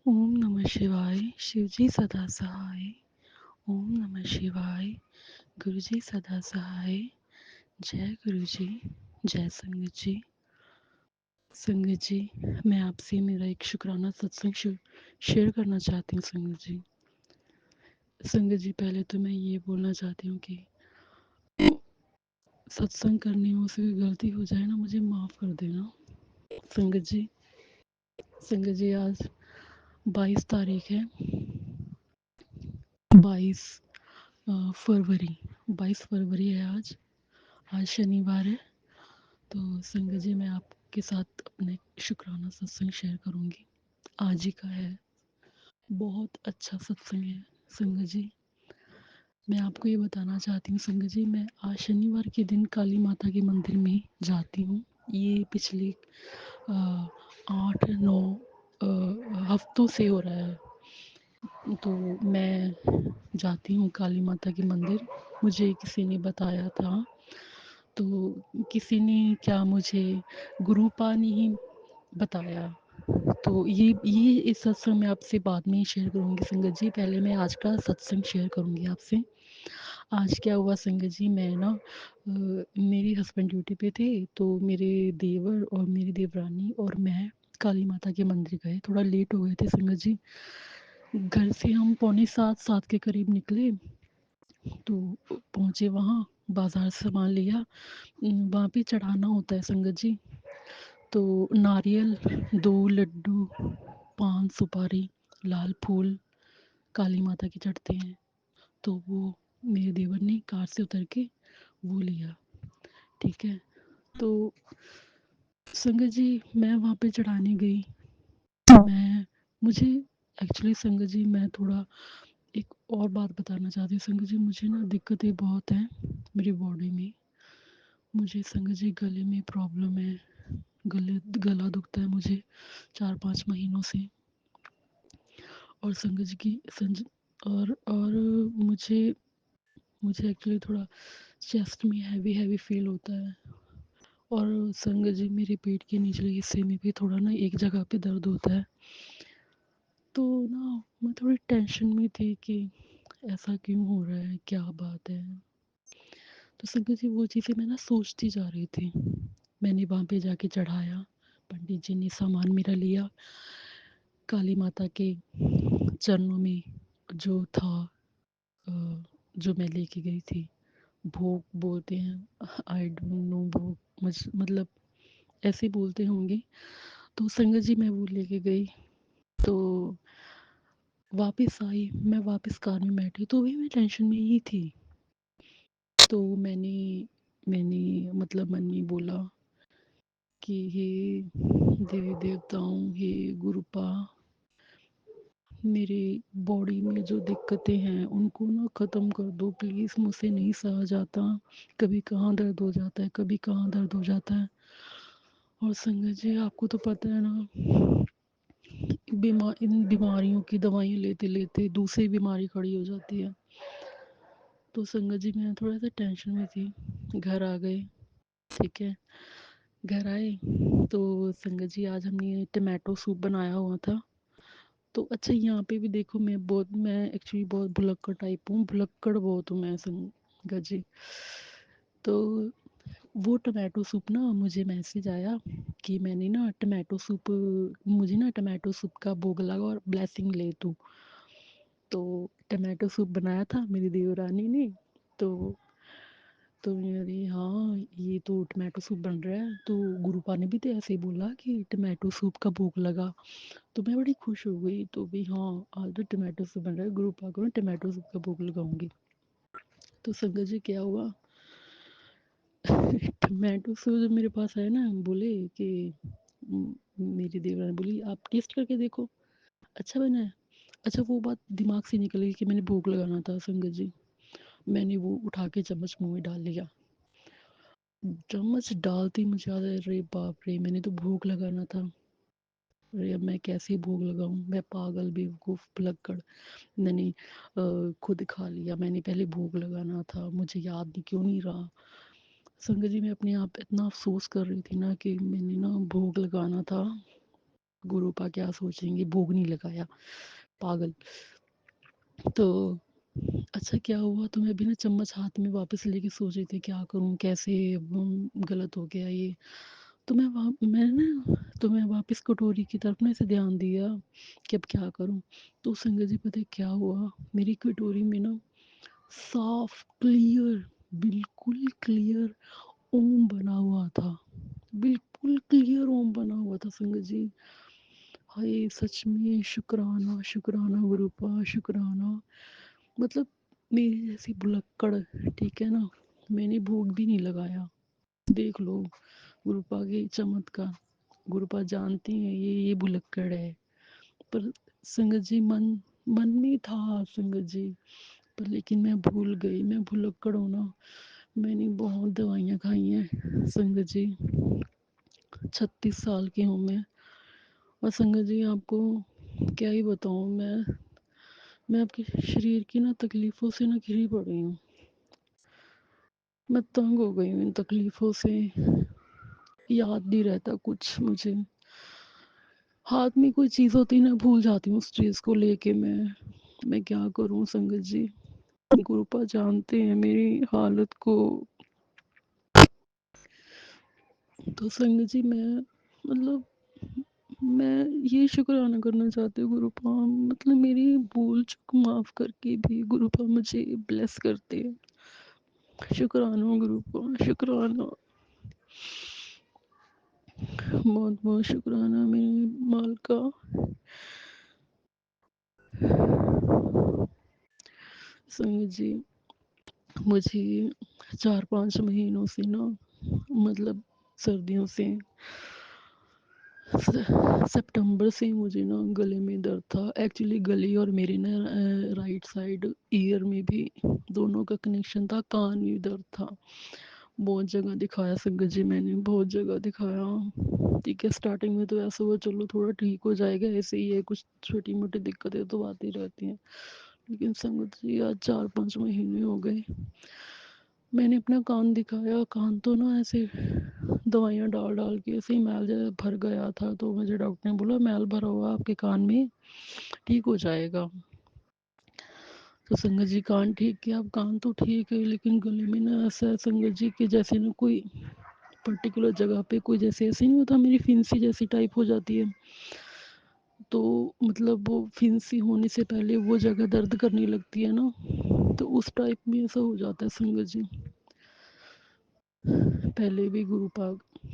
ओम नमः शिवाय। शिवजी सदा सहाय। ओम नमः शिवाय। गुरुजी सदा सहाय। जय गुरुजी। जय संगत जी। संगत जी, मैं आपसे मेरा एक शुक्राना सत्संग शेयर करना चाहती हूँ। संगत जी, पहले तो मैं ये बोलना चाहती हूँ कि सत्संग करने में मुझसे कोई गलती हो जाए ना, मुझे माफ़ कर देना। संगत जी, आज 22 तारीख है। 22 फरवरी 22 फरवरी है आज। आज शनिवार है। तो संगत जी, मैं आपके साथ अपने शुक्राना सत्संग शेयर करूँगी। आज ही का है। बहुत अच्छा सत्संग है। संगत जी, मैं आपको ये बताना चाहती हूँ संगत जी, मैं आज शनिवार के दिन काली माता के मंदिर में जाती हूँ। ये पिछले 8-9 हफ्तों से हो रहा है। तो मैं जाती हूँ काली माता के मंदिर। मुझे किसी ने बताया था। तो किसी ने क्या, मुझे गुरुपा ने ही बताया। तो ये इस सत्संग में आपसे बाद में ही शेयर करूँगी संगत जी। पहले मैं आज का सत्संग शेयर करूँगी आपसे। आज क्या हुआ संगत जी, मैं ना मेरे हस्बैंड ड्यूटी पे थे। तो मेरे देवर और मेरी देवरानी और मैं काली माता के मंदिर गए। थोड़ा लेट हो गए थे संगत जी। घर से हम पौने 7 के करीब निकले। तो पहुँचे वहाँ, बाज़ार से सामान लिया। वहाँ पे चढ़ाना होता है संगत जी। तो नारियल, 2 लड्डू, पान सुपारी, लाल फूल काली माता के चढ़ते हैं। तो वो मेरे देवर ने कार से उतर के वो लिया। ठीक है। तो संगत जी, मैं वहाँ पे चढ़ाने गई। मैं मुझे एक्चुअली संगत जी, मैं थोड़ा एक और बात बताना चाहती हूँ संगत जी। मुझे ना दिक्कतें बहुत हैं मेरी बॉडी में। मुझे संगत जी गले में प्रॉब्लम है। गला दुखता है मुझे 4-5 महीनों से। और संगत जी की संज और मुझे मुझे एक्चुअली थोड़ा चेस्ट में हैवी हैवी फील होता है। और संगत जी, मेरे पेट के निचले हिस्से में भी थोड़ा ना एक जगह पे दर्द होता है। तो ना मैं थोड़ी टेंशन में थी कि ऐसा क्यों हो रहा है, क्या बात है। तो संगत जी, वो चीज़ें मैं ना सोचती जा रही थी। मैंने वहाँ पे जाके चढ़ाया। पंडित जी ने सामान मेरा लिया। काली माता के चरणों में जो था, अ, जो मैं लेके गई थी, भोग बोलते हैं, आई डोंट नो, भोग मतलब ऐसे बोलते होंगे। तो संगत जी, मैं वो लेके गई। तो वापस आई, मैं वापस कार में बैठी तो भी मैं टेंशन में ही थी। तो मैंने मैंने मतलब मन में बोला कि हे देवी देवताओं, हे गुरुपा, मेरी बॉडी में जो दिक्कतें हैं उनको ना ख़त्म कर दो प्लीज़। मुझसे नहीं सहा जाता। कभी कहाँ दर्द हो जाता है, कभी कहाँ दर्द हो जाता है। और संगत जी, आपको तो पता है ना, इन बीमारियों की दवाइयाँ लेते लेते दूसरी बीमारी खड़ी हो जाती है। तो संगत जी, मैं थोड़ा सा टेंशन में थी। घर आ गए। ठीक है। घर आए तो संगत जी, आज हमने टमाटो सूप बनाया हुआ था। तो अच्छा, यहाँ पे भी देखो, मैं एक्चुअली बहुत भुलक्कड़ टाइप हूँ। भुलक्कड़ बहुत हूँ मैं संगत जी। तो वो टमाटो सूप ना, मुझे मैसेज आया कि मैंने ना टमाटो सूप, मुझे ना टमाटो सूप का भोग लगा और ब्लेसिंग ले तू। तो टमाटो सूप बनाया था मेरी देवरानी ने। तो मेरी, हाँ ये तो टमाटो सूप बन रहा है। तो गुरुपा ने भी तो ऐसे ही बोला कि टमाटो सूप का भोग लगा। तो मैं बड़ी खुश हो गई। तो भी हाँ, आज तो टमाटो सूप बन रहा है, गुरुपा को ना टमाटो सूप का भोग लगाऊंगी। तो संगत जी, क्या हुआ, टमाटो सूप जब मेरे पास आया ना, बोले कि मेरी देवरानी बोली आप टेस्ट करके देखो, अच्छा बना है। अच्छा, वो बात दिमाग से निकल गई कि मैंने भोग लगाना था संगत जी। मैंने वो उठा के चम्मच मुँह में डाल लिया। चम्मच डालते ही मुझे याद है, अरे बाप रे, मैंने तो भोग लगाना था। अरे अब मैं कैसे भोग लगाऊं, मैं पागल बेवकूफ़ भुलक्कड़। मैंने खुद खा लिया। मैंने पहले भोग लगाना था, मुझे याद भी क्यों नहीं रहा। संगत जी, मैं अपने आप इतना अफ़सोस कर रही थी ना कि मैंने ना भोग लगाना था। गुरुपा क्या सोचेंगे, भोग नहीं लगाया, पागल। तो अच्छा क्या हुआ, तो मैं भी ना चम्मच हाथ में वापस लेके सोच रही थी क्या करूँ, कैसे गलत हो गया ये। तो मैं वापस कटोरी की तरफ ना ऐसे ध्यान दिया कि अब क्या करूँ। तो संगत जी पता है क्या हुआ, मेरी कटोरी में ना साफ क्लियर, बिल्कुल क्लियर ओम बना हुआ था, बिल्कुल क्लियर ओम बना हुआ था संगत जी। हाय सच में शुक्राना शुक्राना गुरुपा शुक्राना। मतलब मेरी जैसी भुलक्कड़, ठीक है ना, मैंने भोग भी नहीं लगाया, देख लो गुरुपा के चमत्कार। गुरुपा जानती हैं ये भुलक्कड़ है, पर संगत जी मन मन में था संगत जी, पर लेकिन मैं भूल गई, मैं भुलक्कड़ हूँ ना। मैंने बहुत दवाइयाँ खाई हैं संगत जी, 36 साल की हूँ मैं। और संगत जी आपको क्या ही बताऊँ मैं आपके शरीर की ना तकलीफ़ों से ना घिरी पड़ी हूँ। मैं तंग हो गई हूँ इन तकलीफ़ों से, याद नहीं रहता कुछ मुझे। हाथ में कोई चीज़ होती है ना, भूल जाती हूँ उस चीज़ को लेके मैं क्या करूँ संगत जी। गुरुपा जानते हैं मेरी हालत को। तो संगत जी मैं मतलब मैं ये शुक्राना करना चाहती हूँ गुरुपा, मतलब मेरी भूल चूक माफ़ करके भी गुरुपा मुझे ब्लेस करते हैं। शुक्राना गुरुपा शुक्राना, बहुत बहुत शुक्राना मेरी मालका। संगत जी मुझे 4-5 महीनों से ना, मतलब सर्दियों से, सितंबर से मुझे ना गले में दर्द था। एक्चुअली गले और मेरे ना राइट साइड ईयर में भी दोनों का कनेक्शन था, कान में भी दर्द था। बहुत जगह दिखाया संगत जी, मैंने बहुत जगह दिखाया। ठीक है, स्टार्टिंग में तो ऐसा हुआ चलो थोड़ा ठीक हो जाएगा, ऐसे ही है, कुछ छोटी मोटी दिक्कतें तो आती रहती हैं। लेकिन संगत जी आज 4-5 महीने हो गए, मैंने अपना कान दिखाया, कान तो ना ऐसे दवाइयाँ डाल डाल के ऐसे ही मैल जैसे भर गया था। तो मुझे डॉक्टर ने बोला मैल भरा हुआ आपके कान में, ठीक हो जाएगा। तो संगत जी कान ठीक किया, अब कान तो ठीक है, लेकिन गले में ना ऐसा है संगत जी कि जैसे ना कोई पर्टिकुलर जगह पे कोई जैसे ऐसे नहीं होता, मेरी फिंसी जैसी टाइप हो जाती है। तो मतलब वो फिंसी होने से पहले वो जगह दर्द करने लगती है ना, तो उस टाइप में ऐसा हो जाता है संगत जी। पहले भी गुरुपा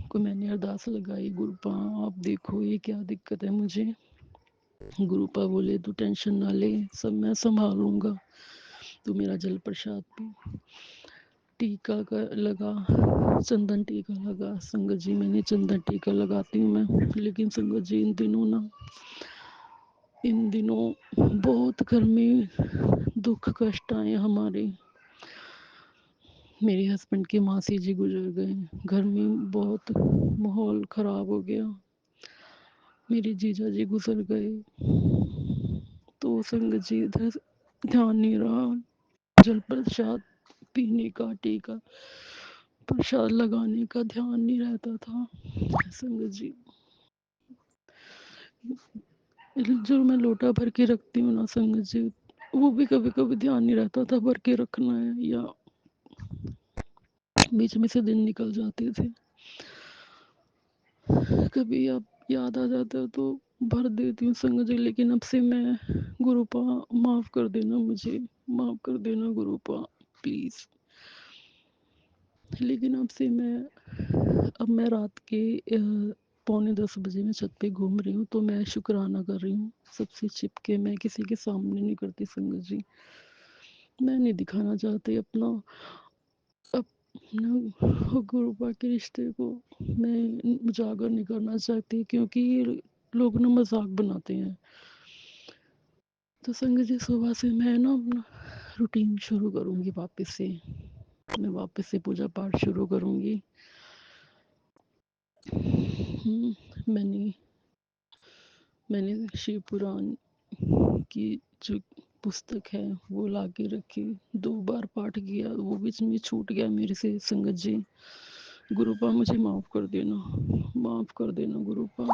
को मैंने अरदास लगाई, गुरुपा आप देखो ये क्या दिक्कत है मुझे। गुरुपा बोले तू टेंशन ना ले, सब मैं संभालूंगा, तू मेरा जल प्रसाद पी। टीका का लगा, चंदन टीका लगा संगत जी, मैंने चंदन टीका लगाती हूँ मैं। लेकिन संगत जी इन दिनों बहुत घर में दुख कष्ट आए हमारे। मेरे हस्बैंड के मासी जी गुजर गए, घर में बहुत माहौल ख़राब हो गया, मेरे जीजा जी गुजर गए। तो संगत जी इधर ध्यान नहीं रहा, जल प्रसाद पीने का, टीका प्रसाद लगाने का ध्यान नहीं रहता था संगत जी। जो मैं लोटा भर के रखती हूँ ना संगत जी, वो भी कभी कभी ध्यान नहीं रहता था भर के रखना है, या बीच में से दिन निकल जाते थे। कभी आप याद आ जाता है तो भर देती हूँ संगत जी। लेकिन अब से मैं गुरुपा माफ़ कर देना मुझे, माफ़ कर देना गुरुपा प्लीज़। लेकिन अब से अब मैं रात के 9:45 बजे मैं छत पे घूम रही हूँ, तो मैं शुक्राना कर रही हूँ सबसे छिप के, मैं किसी के सामने नहीं करती संगत जी। मैं नहीं दिखाना चाहती अपना गुरुपा के रिश्ते को, मैं उजागर नहीं करना चाहती, क्योंकि ये लोग ना मजाक बनाते हैं। तो संगत जी सुबह से मैं ना अपना रूटीन शुरू करूँगी वापस से, मैं वापस से पूजा पाठ शुरू करूँगी। मैंने मैंने शिव पुराण की जो पुस्तक है वो ला के रखी, 2 बार पाठ किया, वो बीच में छूट गया मेरे से संगत जी। गुरुपा मुझे माफ़ कर देना, माफ़ कर देना गुरुपा।